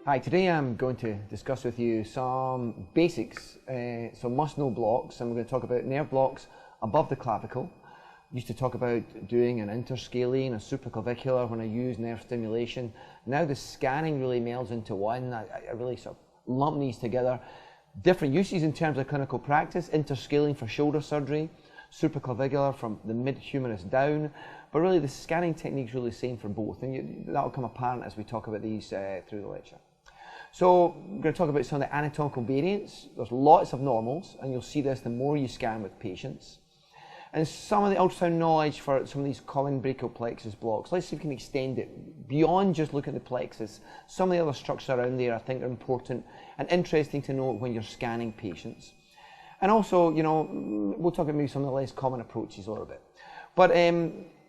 Hi, today I'm going to discuss with you some basics, some must-know blocks, and we're going to talk about nerve blocks above the clavicle. I used to talk about doing an interscalene, a supraclavicular when I use nerve stimulation. Now the scanning really melds into one. I really sort of lump these together. Different uses in terms of clinical practice: interscalene for shoulder surgery, supraclavicular from the mid-humerus down. But really the scanning technique is really the same for both, and that will come apparent as we talk about these through the lecture. So we're going to talk about some of the anatomical variants. There's lots of normals, and you'll see this the more you scan with patients. And some of the ultrasound knowledge for some of these common brachial plexus blocks. Let's see if we can extend it beyond just looking at the plexus. Some of the other structures around there I think are important and interesting to know when you're scanning patients. And also, you know, we'll talk about maybe some of the less common approaches a little bit. But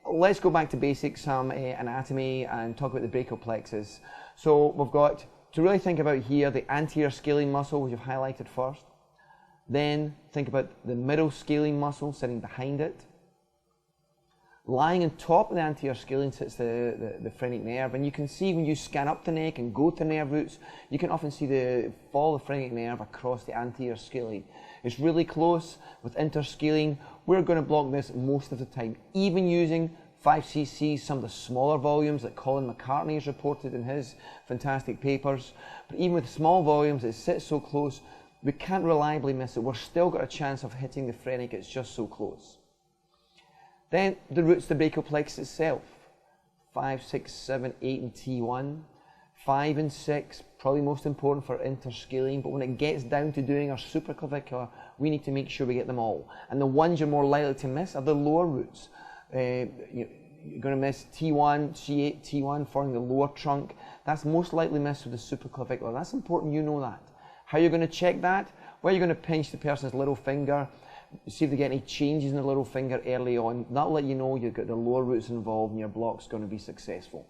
let's go back to basics, some anatomy, and talk about the brachial plexus. So we've got to really think about here the anterior scalene muscle, which I've highlighted first. Then think about the middle scalene muscle sitting behind it. Lying on top of the anterior scalene sits the phrenic nerve, and you can see when you scan up the neck and go to nerve roots, you can often see the fall of the phrenic nerve across the anterior scalene. It's really close with interscalene. We're going to block this most of the time, even using 5 cc, some of the smaller volumes that Colin McCartney has reported in his fantastic papers. But even with small volumes, it sits so close, we can't reliably miss it. We've still got a chance of hitting the phrenic, it's just so close. Then the roots of the brachial plexus itself, 5, 6, 7, 8 and T1. 5 and 6, probably most important for interscalene, but when it gets down to doing our supraclavicular, we need to make sure we get them all. And the ones you're more likely to miss are the lower roots. You're going to miss T1, C8, T1 forming the lower trunk. That's most likely missed with the supraclavicular. That's important you know that. How you're going to check that? Well, you're going to pinch the person's little finger, see if they get any changes in the little finger early on. That'll let you know you've got the lower roots involved and your block's going to be successful.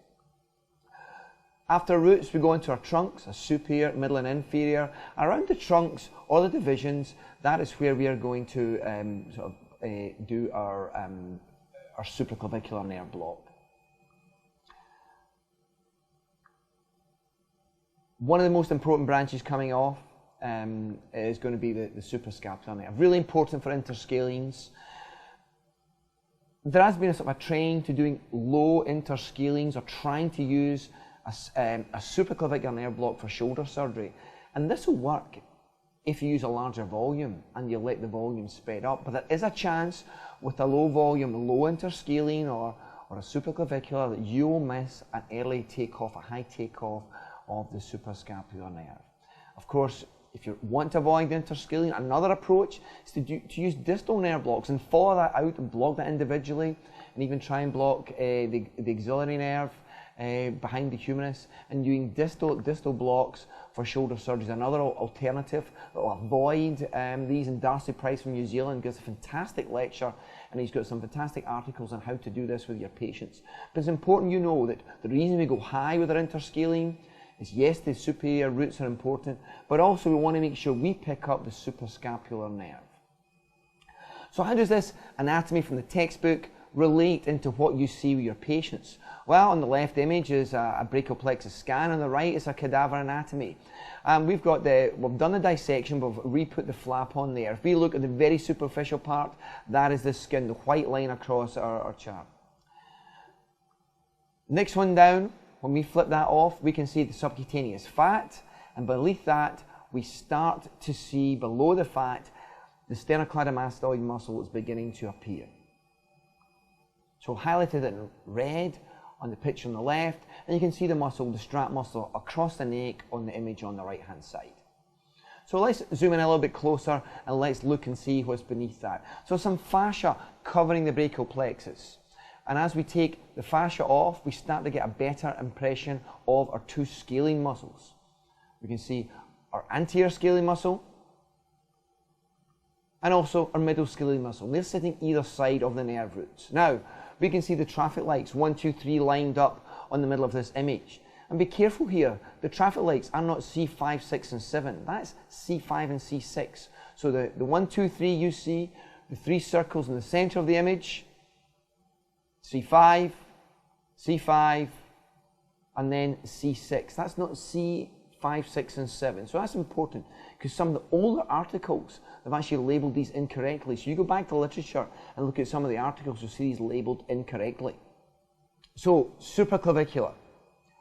After roots, we go into our trunks, a superior, middle and inferior. Around the trunks or the divisions, that is where we are going to do our supraclavicular nerve block. One of the most important branches coming off is going to be the suprascapular nerve. Really important for interscalenes. There has been a sort of a trend to doing low interscalenes or trying to use a supraclavicular nerve block for shoulder surgery. And this will work if you use a larger volume and you let the volume spread up. But there is a chance with a low volume, low interscalene or a supraclavicular that you will miss an early takeoff, a high takeoff of the suprascapular nerve. Of course, if you want to avoid the interscalene, another approach is to use distal nerve blocks and follow that out and block that individually, and even try and block the axillary nerve behind the humerus, and doing distal blocks for shoulder surgery is another alternative that will avoid these. And Darcy Price from New Zealand gives a fantastic lecture, and he's got some fantastic articles on how to do this with your patients. But it's important you know that the reason we go high with our interscalene is, yes, the superior roots are important, but also we want to make sure we pick up the suprascapular nerve. So how does this anatomy from the textbook relate into what you see with your patients? Well, on the left image is a brachial plexus scan, on the right is a cadaver anatomy. We've done the dissection, but we've re-put the flap on there. If we look at the very superficial part, that is the skin, the white line across our chart. Next one down, when we flip that off, we can see the subcutaneous fat, and beneath that, we start to see below the fat, the sternocleidomastoid muscle is beginning to appear. So highlighted in red on the picture on the left, and you can see the muscle, the strap muscle across the neck on the image on the right hand side. So let's zoom in a little bit closer and let's look and see what's beneath that. So some fascia covering the brachial plexus. And as we take the fascia off, we start to get a better impression of our two scalene muscles. We can see our anterior scalene muscle and also our middle scalene muscle. They're sitting either side of the nerve roots. Now, we can see the traffic lights, 1, 2, 3 lined up on the middle of this image. And be careful here, the traffic lights are not C5, 6 and 7. That's C5 and C6. So the 1, 2, 3 you see, the 3 circles in the center of the image, C5, C5, and then C6. That's not C5 5, 6, and 7. So that's important because some of the older articles have actually labelled these incorrectly. So you go back to literature and look at some of the articles, you'll see these labelled incorrectly. So supraclavicular.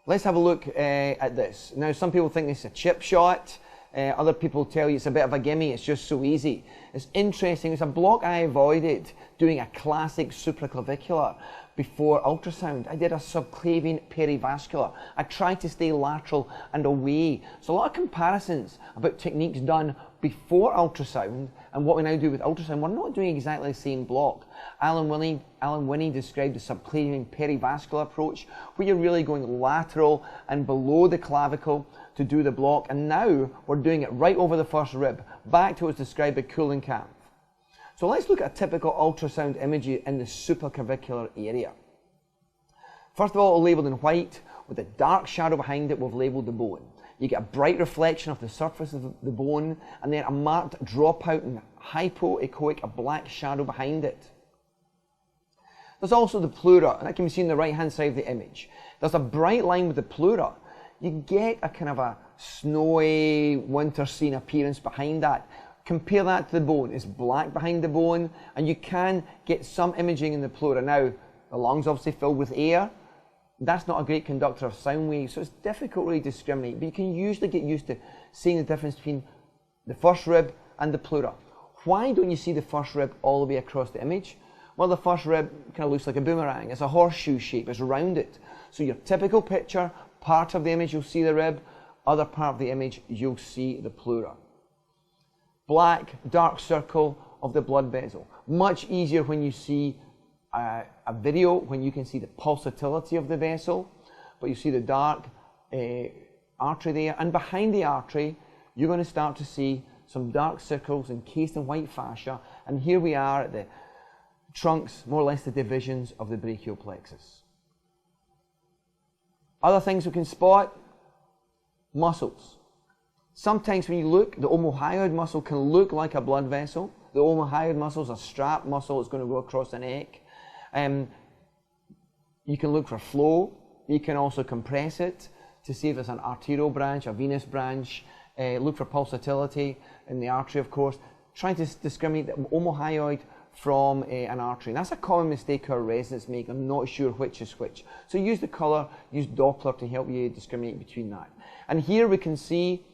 Let's have a look at this. Now some people think this is a chip shot. Other people tell you it's a bit of a gimme, it's just so easy. It's interesting, it's a block I avoided doing a classic supraclavicular before ultrasound. I did a subclavian perivascular. I tried to stay lateral and away. So a lot of comparisons about techniques done before ultrasound and what we now do with ultrasound. We're not doing exactly the same block. Alan Winnie described the subclavian perivascular approach, where you're really going lateral and below the clavicle to do the block, and now we're doing it right over the first rib, back to what's described by Kuhlenkampf. So let's look at a typical ultrasound image in the supraclavicular area. First of all, it's labelled in white, with a dark shadow behind it, we've labelled the bone. You get a bright reflection of the surface of the bone, and then a marked dropout in hypoechoic, a black shadow behind it. There's also the pleura, and that can be seen on the right-hand side of the image. There's a bright line with the pleura. You get a kind of a snowy winter scene appearance behind that. Compare that to the bone. It's black behind the bone, and you can get some imaging in the pleura. Now, the lungs obviously filled with air. That's not a great conductor of sound waves, so it's difficult really to discriminate, but you can usually get used to seeing the difference between the first rib and the pleura. Why don't you see the first rib all the way across the image? Well, the first rib kind of looks like a boomerang. It's a horseshoe shape, it's rounded. So your typical picture, part of the image you'll see the rib, other part of the image you'll see the pleura. Black, dark circle of the blood vessel. Much easier when you see a video, when you can see the pulsatility of the vessel, but you see the dark artery there, and behind the artery you're going to start to see some dark circles encased in white fascia, and here we are at the trunks, more or less the divisions of the brachial plexus. Other things we can spot, muscles. Sometimes when you look, the omohyoid muscle can look like a blood vessel. The omohyoid muscle is a strap muscle that's going to go across the neck. You can look for flow. You can also compress it to see if there's an arterial branch, a venous branch. Look for pulsatility in the artery, of course. Trying to discriminate the omohyoid from an artery. And that's a common mistake our residents make. I'm not sure which is which. So use the colour, use Doppler to help you discriminate between that. And here we can see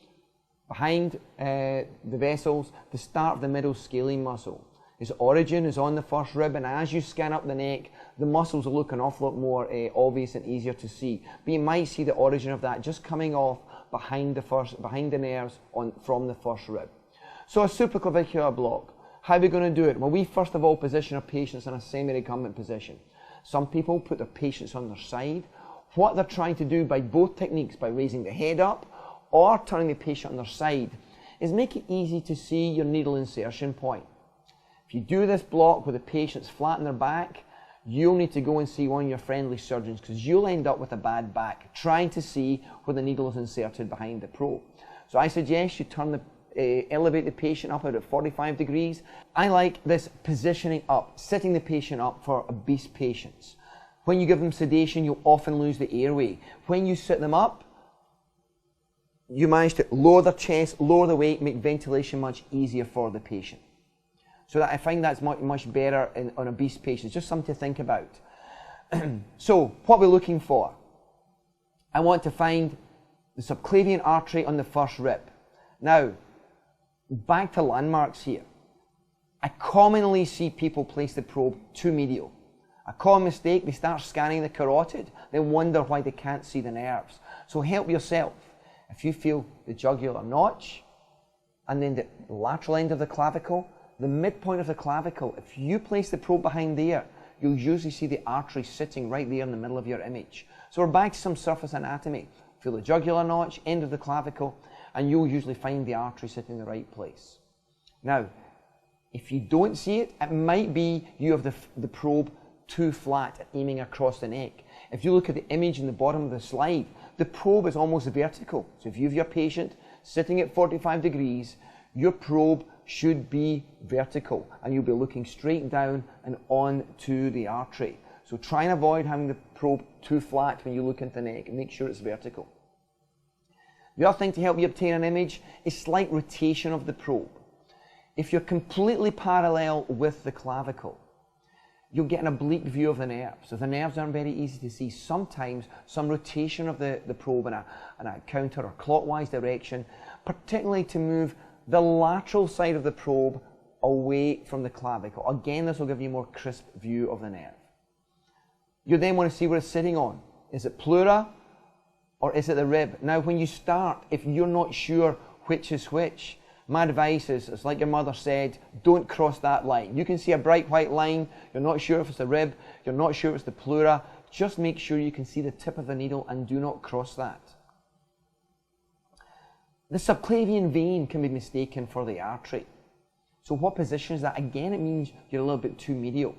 behind the vessels the start of the middle scalene muscle. Its origin is on the first rib, and as you scan up the neck, the muscles will look an awful lot more obvious and easier to see. But you might see the origin of that just coming off behind the nerves from the first rib. So a supraclavicular block. How are we going to do it? Well, we first of all position our patients in a semi-recumbent position. Some people put their patients on their side. What they're trying to do by both techniques, by raising the head up or turning the patient on their side, is make it easy to see your needle insertion point. If you do this block with the patients flat on their back, you'll need to go and see one of your friendly surgeons, because you'll end up with a bad back trying to see where the needle is inserted behind the probe. So I suggest you elevate the patient up about 45 degrees. I like this positioning up, sitting the patient up for obese patients. When you give them sedation, you'll often lose the airway. When you sit them up, you manage to lower their chest, lower the weight, make ventilation much easier for the patient. So I find that's much better on obese patients. Just something to think about. So what we're looking for, I want to find the subclavian artery on the first rib. Now, back to landmarks here. I commonly see people place the probe too medial. A common mistake, they start scanning the carotid, they wonder why they can't see the nerves. So help yourself. If you feel the jugular notch, and then the lateral end of the clavicle, the midpoint of the clavicle, if you place the probe behind there, you'll usually see the artery sitting right there in the middle of your image. So we're back to some surface anatomy. Feel the jugular notch, end of the clavicle, and you'll usually find the artery sitting in the right place. Now, if you don't see it, it might be you have the probe too flat, aiming across the neck. If you look at the image in the bottom of the slide, the probe is almost vertical. So if you have your patient sitting at 45 degrees, your probe should be vertical, and you'll be looking straight down and on to the artery. So try and avoid having the probe too flat when you look into the neck, and make sure it's vertical. The other thing to help you obtain an image is slight rotation of the probe. If you're completely parallel with the clavicle, you'll get an oblique view of the nerves. So the nerves aren't very easy to see. Sometimes some rotation of the probe in a counter or clockwise direction, particularly to move the lateral side of the probe away from the clavicle. Again, this will give you a more crisp view of the nerve. You then want to see where it's sitting on. Is it pleura or is it the rib? Now, when you start, if you're not sure which is which, my advice is, it's like your mother said, don't cross that line. You can see a bright white line, you're not sure if it's the rib, you're not sure if it's the pleura, just make sure you can see the tip of the needle and do not cross that. The subclavian vein can be mistaken for the artery. So what position is that? Again, it means you're a little bit too medial.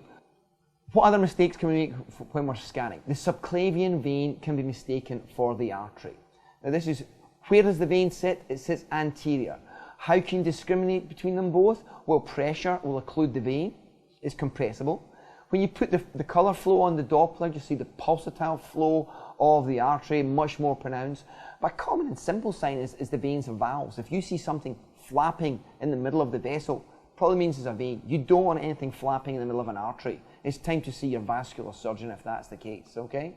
What other mistakes can we make when we're scanning? The subclavian vein can be mistaken for the artery. Now this is, where does the vein sit? It sits anterior. How can you discriminate between them both? Well, pressure will occlude the vein. It's compressible. When you put the colour flow on the Doppler, you see the pulsatile flow of the artery much more pronounced. But a common and simple sign is the veins of valves. If you see something flapping in the middle of the vessel, probably means it's a vein. You don't want anything flapping in the middle of an artery. It's time to see your vascular surgeon if that's the case, okay?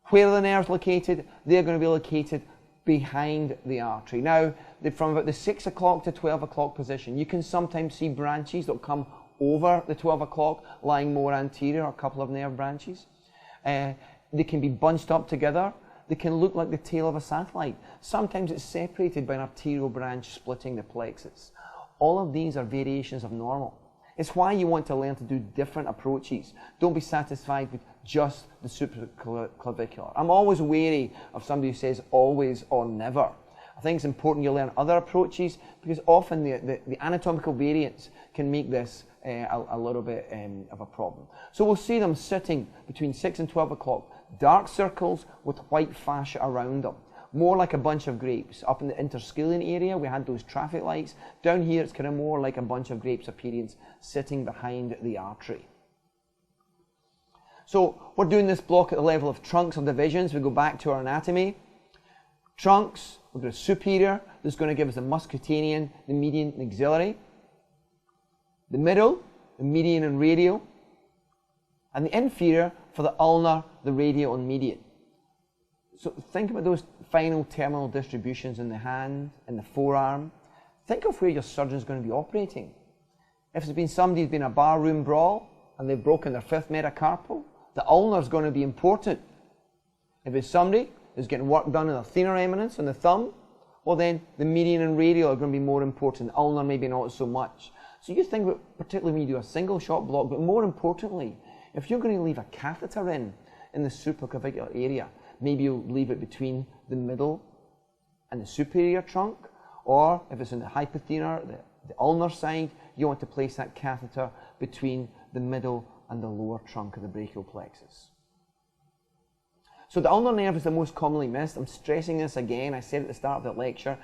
Where are the nerves located? They're going to be located behind the artery. Now, from about the 6 o'clock to 12 o'clock position, you can sometimes see branches that will come over the 12 o'clock, lying more anterior, a couple of nerve branches. They can be bunched up together. They can look like the tail of a satellite. Sometimes it's separated by an arterial branch splitting the plexus. All of these are variations of normal. It's why you want to learn to do different approaches. Don't be satisfied with just the supraclavicular. I'm always wary of somebody who says always or never. I think it's important you learn other approaches because often the anatomical variants can make this a little bit of a problem. So we'll see them sitting between 6 and 12 o'clock, dark circles with white fascia around them. More like a bunch of grapes. Up in the interscalene area, we had those traffic lights. Down here, it's kind of more like a bunch of grapes appearance sitting behind the artery. So we're doing this block at the level of trunks or divisions. We go back to our anatomy. Trunks, we've got a superior. This is going to give us the muscutanean, the median, and axillary. The middle, the median and radial. And the inferior for the ulnar, the radial, and median. So think about those final terminal distributions in the hand, in the forearm. Think of where your surgeon is going to be operating. If it's been somebody who's been in a barroom brawl and they've broken their 5th metacarpal, the ulnar is going to be important. If it's somebody who's getting work done in the thenar eminence and the thumb, well then the median and radial are going to be more important. The ulnar maybe not so much. So you think about, particularly when you do a single shot block, but more importantly, if you're going to leave a catheter in the supraclavicular area, maybe you'll leave it between the middle and the superior trunk, or if it's in the hypothenar, the ulnar side, you want to place that catheter between the middle and the lower trunk of the brachial plexus. So the ulnar nerve is the most commonly missed. I'm stressing this again. I said at the start of the lecture,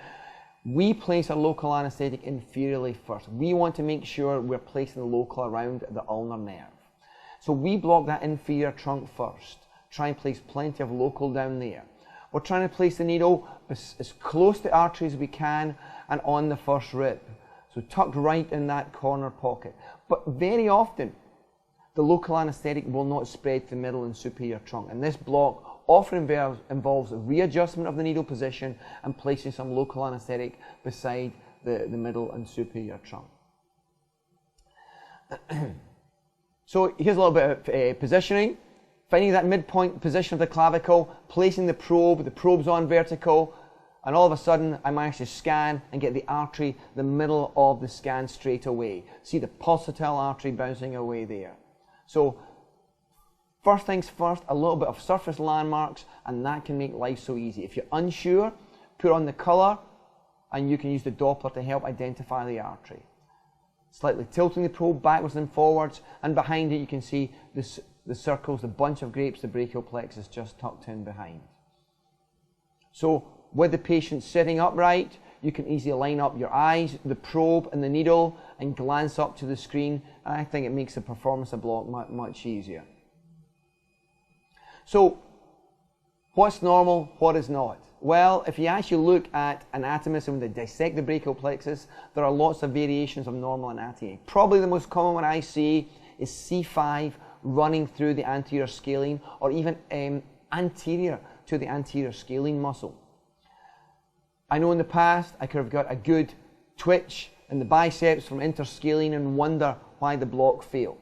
we place our local anesthetic inferiorly first. We want to make sure we're placing the local around the ulnar nerve. So we block that inferior trunk first. Try and place plenty of local down there. We're trying to place the needle as close to the artery as we can and on the first rib. So tucked right in that corner pocket. But very often, the local anesthetic will not spread to the middle and superior trunk. And this block often involves a readjustment of the needle position and placing some local anesthetic beside the middle and superior trunk. So here's a little bit of positioning. Finding that midpoint position of the clavicle, placing the probe's on vertical, and all of a sudden I manage to scan and get the artery, the middle of the scan straight away. See the pulsatile artery bouncing away there. So first things first, a little bit of surface landmarks, and that can make life so easy. If you're unsure, put on the colour, and you can use the Doppler to help identify the artery. Slightly tilting the probe backwards and forwards, and behind it you can see the circles, the bunch of grapes, the brachial plexus just tucked in behind. So with the patient sitting upright, you can easily line up your eyes, the probe and the needle and glance up to the screen. And I think it makes the performance of block much easier. So What's normal, what is not? Well, if you actually look at anatomists and when they dissect the brachial plexus, there are lots of variations of normal anatomy. Probably the most common one I see is C5 running through the anterior scalene, or even anterior to the anterior scalene muscle. I know in the past I could have got a good twitch in the biceps from interscalene and wonder why the block failed.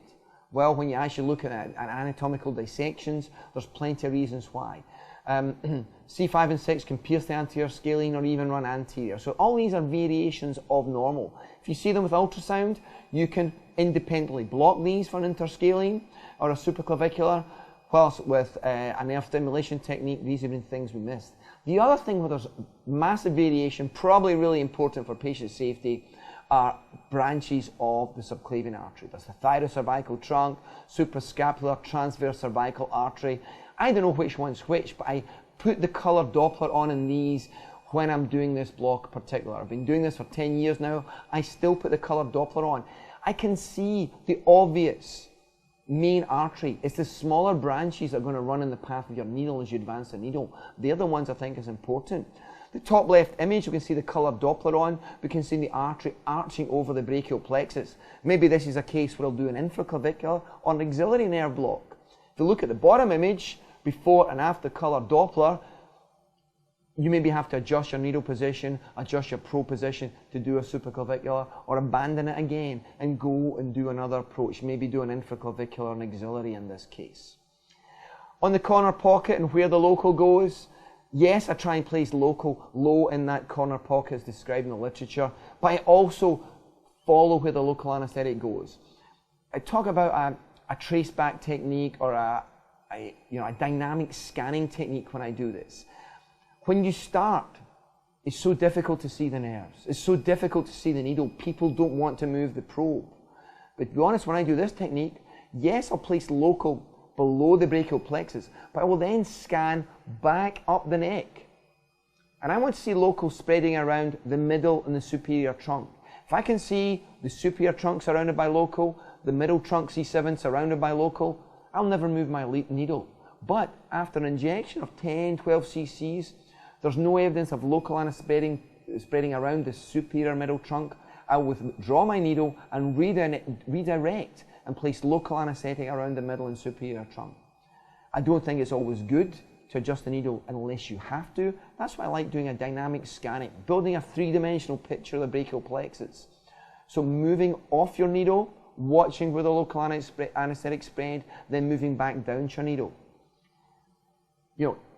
Well, when you actually look at anatomical dissections, there's plenty of reasons why. C5 and 6 can pierce the anterior scalene or even run anterior. So all these are variations of normal. If you see them with ultrasound, you can independently block these for an interscalene or a supraclavicular, whilst with a nerve stimulation technique, these have been things we missed. The other thing where there's massive variation, probably really important for patient safety, are branches of the subclavian artery. There's the thyrocervical trunk, suprascapular, transverse cervical artery. I don't know which one's which, but I put the colour Doppler on in these when I'm doing this block in particular. I've been doing this for 10 years now. I still put the colour Doppler on. I can see the obvious main artery. It's the smaller branches that are going to run in the path of your needle as you advance the needle. They're the ones I think is important. The top left image, you can see the colour Doppler on. We can see the artery arching over the brachial plexus. Maybe this is a case where I'll do an infraclavicular or an auxiliary nerve block. If you look at the bottom image, before and after colour Doppler, you maybe have to adjust your needle position, adjust your probe position to do a supraclavicular, or abandon it again and go and do another approach. Maybe do an infraclavicular and auxiliary in this case. On the corner pocket and where the local goes, yes, I try and place local low in that corner pocket as described in the literature, but I also follow where the local anaesthetic goes. I talk about a trace back technique or a dynamic scanning technique when I do this. When you start, it's so difficult to see the nerves. It's so difficult to see the needle. People don't want to move the probe. But to be honest, when I do this technique, yes, I'll place local below the brachial plexus, but I will then scan back up the neck. And I want to see local spreading around the middle and the superior trunk. If I can see the superior trunk surrounded by local, the middle trunk C7 surrounded by local, I'll never move my needle. But after an injection of 10, 12 cc's, there's no evidence of local anesthetic spreading around the superior middle trunk. I'll withdraw my needle and redirect and place local anesthetic around the middle and superior trunk. I don't think it's always good to adjust the needle unless you have to. That's why I like doing a dynamic scanning, building a three-dimensional picture of the brachial plexus. So moving off your needle, watching where the local anesthetic spread, then moving back down to your needle.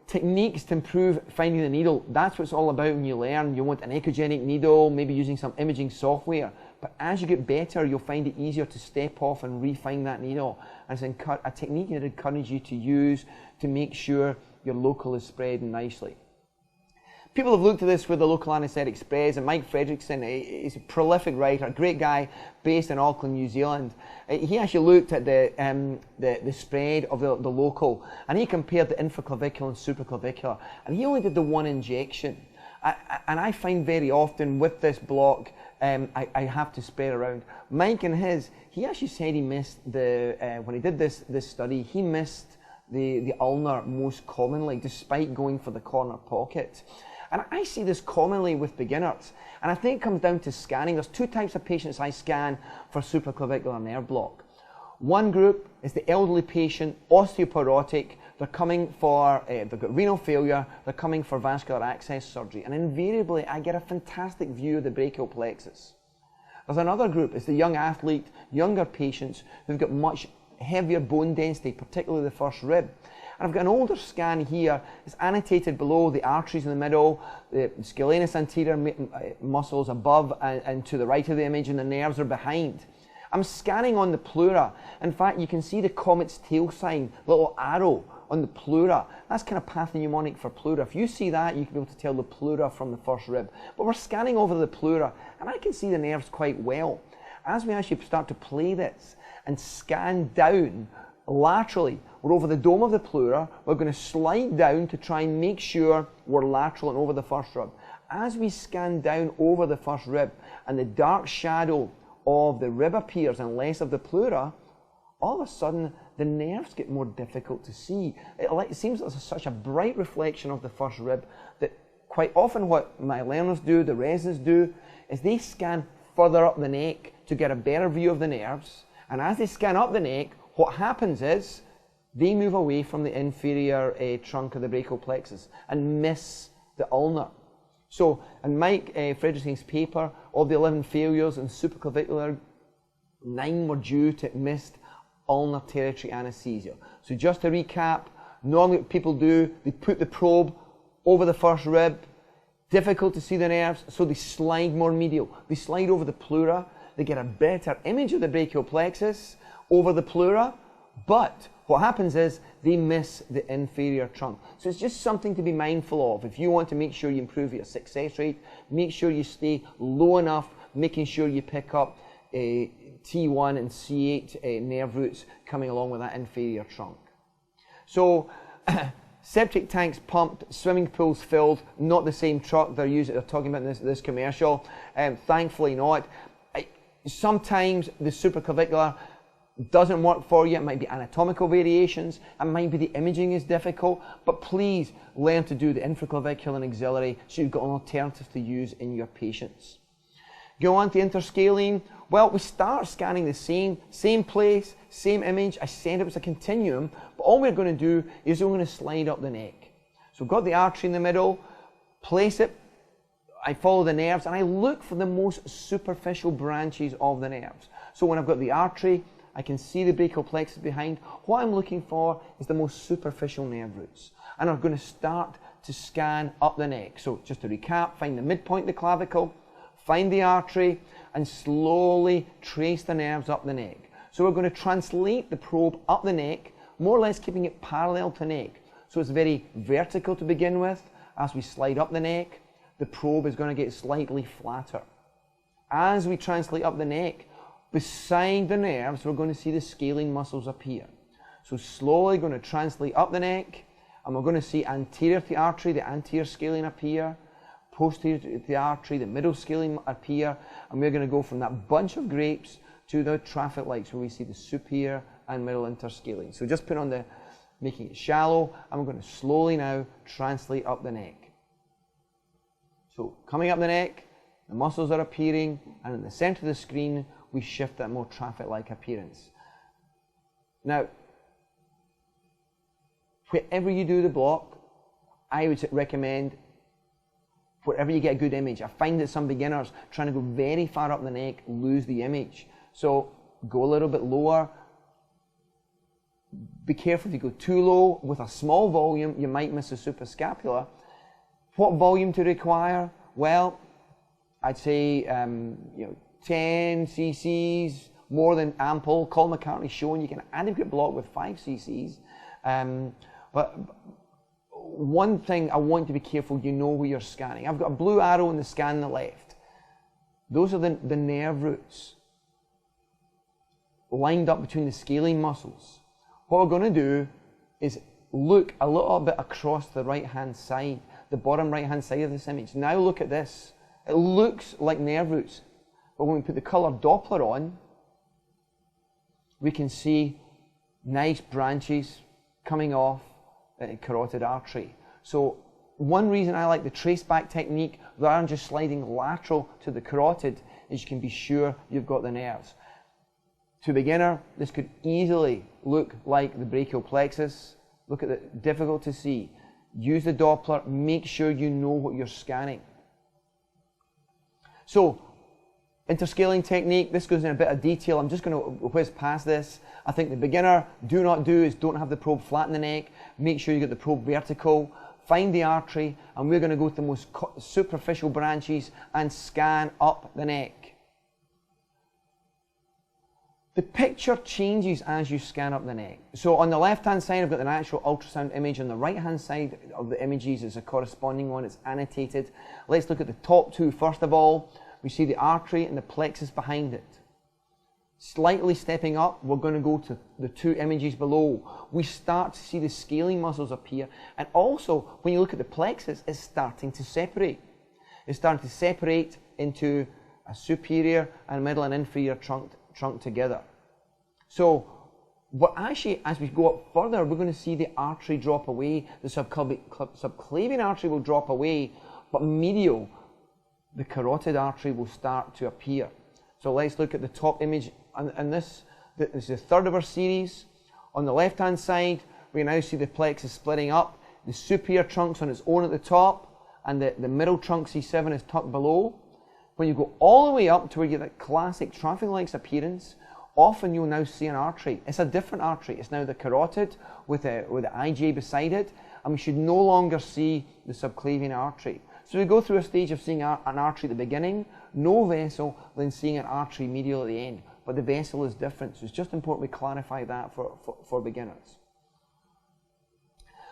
Techniques to improve finding the needle, that's what it's all about when you learn. You want an echogenic needle, maybe using some imaging software. But as you get better, you'll find it easier to step off and refine that needle. And it's a technique that I encourage you to use to make sure your local is spreading nicely. People have looked at this where the local anaesthetic spreads, and Mike Fredrickson is a prolific writer, a great guy based in Auckland, New Zealand. He actually looked at the spread of the local, and he compared the infraclavicular and supraclavicular, and he only did the one injection. And I find very often with this block, I have to spread around. Mike and he actually said he missed when he did this study, he missed the ulnar most commonly, despite going for the corner pocket. And I see this commonly with beginners, and I think it comes down to scanning. There's two types of patients I scan for supraclavicular nerve block. One group is the elderly patient, osteoporotic. They're coming for, they've got renal failure, they're coming for vascular access surgery, and invariably I get a fantastic view of the brachial plexus. There's another group, it's the young athlete, younger patients who've got much heavier bone density, particularly the first rib. And I've got an older scan here. It's annotated below the arteries in the middle, the scalenus anterior muscles above and to the right of the image, and the nerves are behind. I'm scanning on the pleura. In fact, you can see the comet's tail sign, little arrow on the pleura. That's kind of pathognomonic for pleura. If you see that, you can be able to tell the pleura from the first rib. But we're scanning over the pleura, and I can see the nerves quite well. As we actually start to play this and scan down laterally, we're over the dome of the pleura, we're going to slide down to try and make sure we're lateral and over the first rib. As we scan down over the first rib and the dark shadow of the rib appears and less of the pleura, all of a sudden the nerves get more difficult to see. It seems like there's such a bright reflection of the first rib that quite often what my learners do, the residents do, is they scan further up the neck to get a better view of the nerves. And as they scan up the neck, what happens is they move away from the inferior trunk of the brachial plexus and miss the ulnar. So in Mike Frederickson's paper, of the 11 failures in supraclavicular, 9 were due to missed ulnar territory anesthesia. So just to recap, normally what people do, they put the probe over the first rib, difficult to see the nerves, so they slide more medial. They slide over the pleura, they get a better image of the brachial plexus over the pleura, but what happens is they miss the inferior trunk. So it's just something to be mindful of. If you want to make sure you improve your success rate, make sure you stay low enough, making sure you pick up T1 and C8 nerve roots coming along with that inferior trunk. So septic tanks pumped, swimming pools filled, not the same truck they're talking about in this commercial. Thankfully not. Sometimes the supraclavicular doesn't work for you. It might be anatomical variations, it might be the imaging is difficult, but please learn to do the infraclavicular and axillary so you've got an alternative to use in your patients. Go on to interscaling. Well, we start scanning the same place, same image. I said it was a continuum, but all we're going to do is we're going to slide up the neck. So we've got the artery in the middle, place it, I follow the nerves, and I look for the most superficial branches of the nerves. So when I've got the artery, I can see the brachial plexus behind. What I'm looking for is the most superficial nerve roots. And I'm going to start to scan up the neck. So just to recap, find the midpoint of the clavicle, find the artery, and slowly trace the nerves up the neck. So we're going to translate the probe up the neck, more or less keeping it parallel to neck. So it's very vertical to begin with. As we slide up the neck, the probe is going to get slightly flatter. As we translate up the neck, beside the nerves, we're going to see the scaling muscles appear. So slowly going to translate up the neck, and we're going to see anterior to the artery, the anterior scaling appear, posterior to the artery, the middle scaling appear, and we're going to go from that bunch of grapes to the traffic lights where we see the superior and middle interscaling. So just put on the, making it shallow, and we're going to slowly now translate up the neck. So coming up the neck, the muscles are appearing, and in the center of the screen, we shift that more traffic-like appearance. Now, wherever you do the block, I would recommend wherever you get a good image. I find that some beginners trying to go very far up the neck lose the image. So go a little bit lower. Be careful if you go too low. With a small volume, you might miss the suprascapular. What volume to require? Well, I'd say 10 cc's, more than ample. Colin McCartney's showing you can adequate block with 5 cc's. But one thing I want to be careful, you know where you're scanning. I've got a blue arrow in the scan on the left. Those are the nerve roots lined up between the scaling muscles. What we're going to do is look a little bit across the right-hand side, the bottom right-hand side of this image. Now look at this. It looks like nerve roots, but when we put the colour Doppler on, we can see nice branches coming off carotid artery. So one reason I like the trace back technique rather than just sliding lateral to the carotid is you can be sure you've got the nerves. To a beginner, this could easily look like the brachial plexus. Look at it, difficult to see. Use the Doppler, make sure you know what you're scanning. So, interscaling technique, this goes in a bit of detail. I'm just going to whiz past this. I think the beginner do not do is don't have the probe flat in the neck. Make sure you get the probe vertical. Find the artery, and we're going to go to the most superficial branches and scan up the neck. The picture changes as you scan up the neck. So on the left-hand side, I've got an actual ultrasound image. On the right-hand side of the images is a corresponding one. It's annotated. Let's look at the top two. First of all, we see the artery and the plexus behind it. Slightly stepping up, we're going to go to the two images below. We start to see the scaling muscles appear. And also, when you look at the plexus, it's starting to separate. It's starting to separate into a superior and middle and inferior trunk together. So But actually, as we go up further, we're going to see the artery drop away. The subclavian artery will drop away, but medial, the carotid artery will start to appear. So let's look at the top image. And this is the third of our series. On the left-hand side, we now see the plexus splitting up. The superior trunk's on its own at the top, and the middle trunk, C7, is tucked below. When you go all the way up to where you get that classic traffic-like appearance, often you'll now see an artery. It's a different artery. It's now the carotid with the IJ beside it, and we should no longer see the subclavian artery. So we go through a stage of seeing an artery at the beginning, no vessel, then seeing an artery medial at the end. But the vessel is different, so it's just important we clarify that for beginners.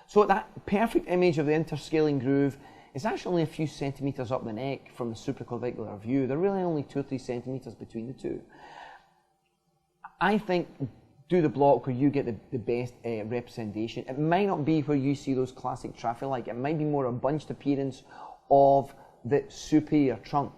So that perfect image of the interscaling groove is actually only a few centimetres up the neck from the supraclavicular view. They're really only 2 or 3 centimetres between the two. I think do the block where you get the best representation. It might not be where you see those classic traffic-like. It might be more a bunched appearance of the superior trunk.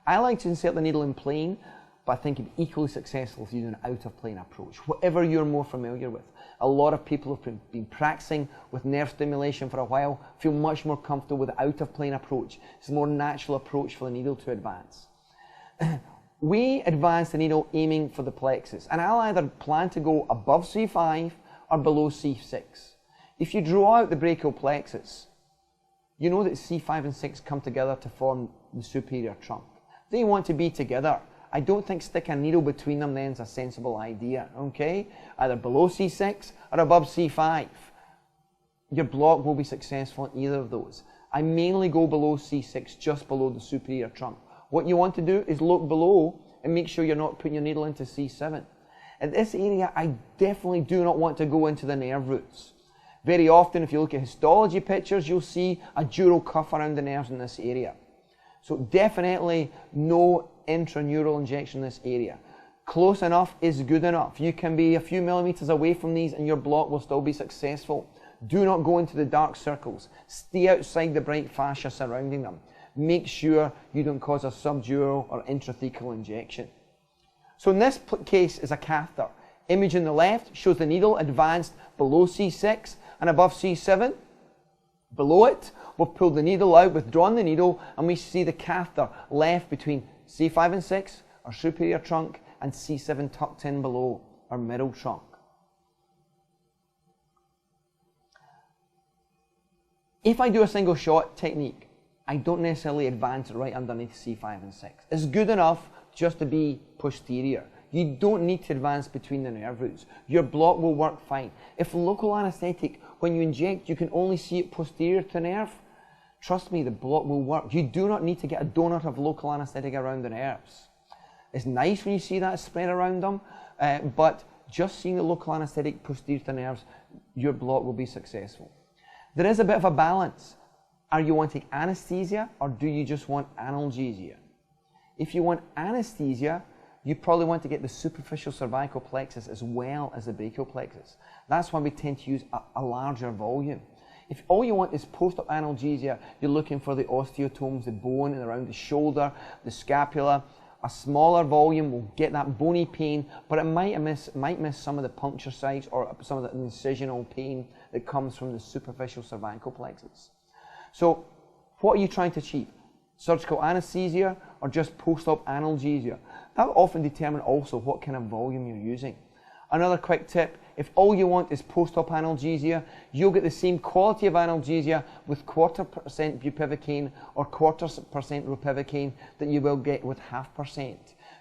I like to insert the needle in plane, but I think it'd be equally successful if you do an out-of-plane approach, whatever you're more familiar with. A lot of people have been practicing with nerve stimulation for a while, feel much more comfortable with the out-of-plane approach. It's a more natural approach for the needle to advance. We advance the needle aiming for the plexus, and I'll either plan to go above C5 or below C6. If you draw out the brachial plexus, you know that C5 and 6 come together to form the superior trunk. They want to be together. I don't think sticking a needle between them then is a sensible idea, okay? Either below C6 or above C5. Your block will be successful in either of those. I mainly go below C6, just below the superior trunk. What you want to do is look below and make sure you're not putting your needle into C7. At this area, I definitely do not want to go into the nerve roots. Very often, if you look at histology pictures, you'll see a dural cuff around the nerves in this area. So definitely no intraneural injection in this area. Close enough is good enough. You can be a few millimeters away from these and your block will still be successful. Do not go into the dark circles. Stay outside the bright fascia surrounding them. Make sure you don't cause a subdural or intrathecal injection. So in this case is a catheter. Image on the left shows the needle advanced below C6 and above C7. Below it, we've pulled the needle out, withdrawn the needle, and we see the catheter left between C5 and 6, our superior trunk, and C7 tucked in below, our middle trunk. If I do a single shot technique, I don't necessarily advance it right underneath C5 and 6. It's good enough just to be posterior. You don't need to advance between the nerve roots. Your block will work fine. If local anesthetic, when you inject, you can only see it posterior to the nerve, trust me, the block will work. You do not need to get a donut of local anesthetic around the nerves. It's nice when you see that spread around them, but just seeing the local anesthetic posterior to the nerves, your block will be successful. There is a bit of a balance. Are you wanting anesthesia or do you just want analgesia? If you want anesthesia, you probably want to get the superficial cervical plexus as well as the brachial plexus. That's why we tend to use a larger volume. If all you want is post-op analgesia, you're looking for the osteotomes, the bone and around the shoulder, the scapula. A smaller volume will get that bony pain, but it might miss some of the puncture sites or some of the incisional pain that comes from the superficial cervical plexus. So what are you trying to achieve? Surgical anesthesia or just post-op analgesia? That will often determine also what kind of volume you're using. Another quick tip, if all you want is post-op analgesia, you'll get the same quality of analgesia with 0.25% bupivacaine or 0.25% ropivacaine that you will get with 0.5%.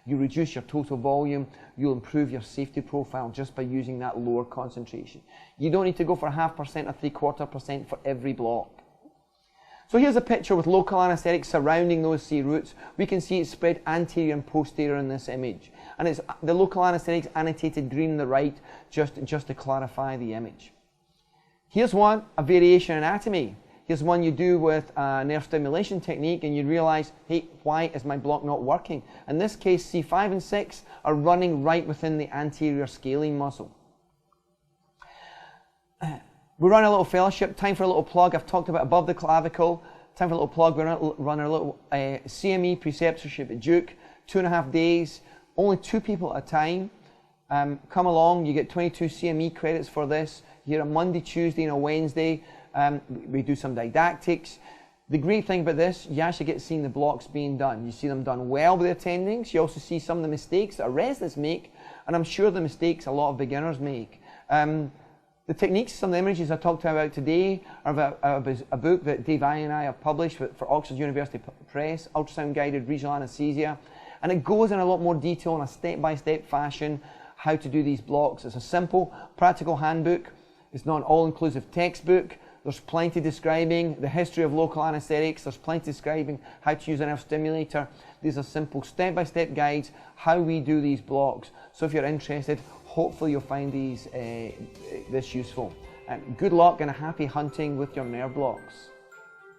You reduce your total volume, you'll improve your safety profile just by using that lower concentration. You don't need to go for 0.5% or 0.75% for every block. So here's a picture with local anaesthetic surrounding those C roots. We can see it spread anterior and posterior in this image. And it's the local anaesthetic's annotated green on the right, just to clarify the image. Here's one, a variation anatomy. Here's one you do with a nerve stimulation technique and you realize, hey, why is my block not working? In this case, C5 and 6 are running right within the anterior scalene muscle. We run a little fellowship, time for a little plug. I've talked about above the clavicle. Time for a little plug. We run a little CME preceptorship at Duke, 2.5 days, only 2 people at a time. Come along, you get 22 CME credits for this. Here on Monday, Tuesday and a Wednesday, we do some didactics. The great thing about this, you actually get seeing the blocks being done. You see them done well by the attendings. You also see some of the mistakes that residents make, and I'm sure the mistakes a lot of beginners make. The techniques, some of the images I talked about today are about a book that Dave and I have published for Oxford University Press, Ultrasound Guided Regional Anaesthesia, and it goes in a lot more detail in a step-by-step fashion how to do these blocks. It's a simple, practical handbook. It's not an all-inclusive textbook. There's plenty describing the history of local anaesthetics. There's plenty describing how to use a nerve stimulator. These are simple step-by-step guides how we do these blocks. So if you're interested, hopefully you'll find these this useful. Good luck and a happy hunting with your nerve blocks.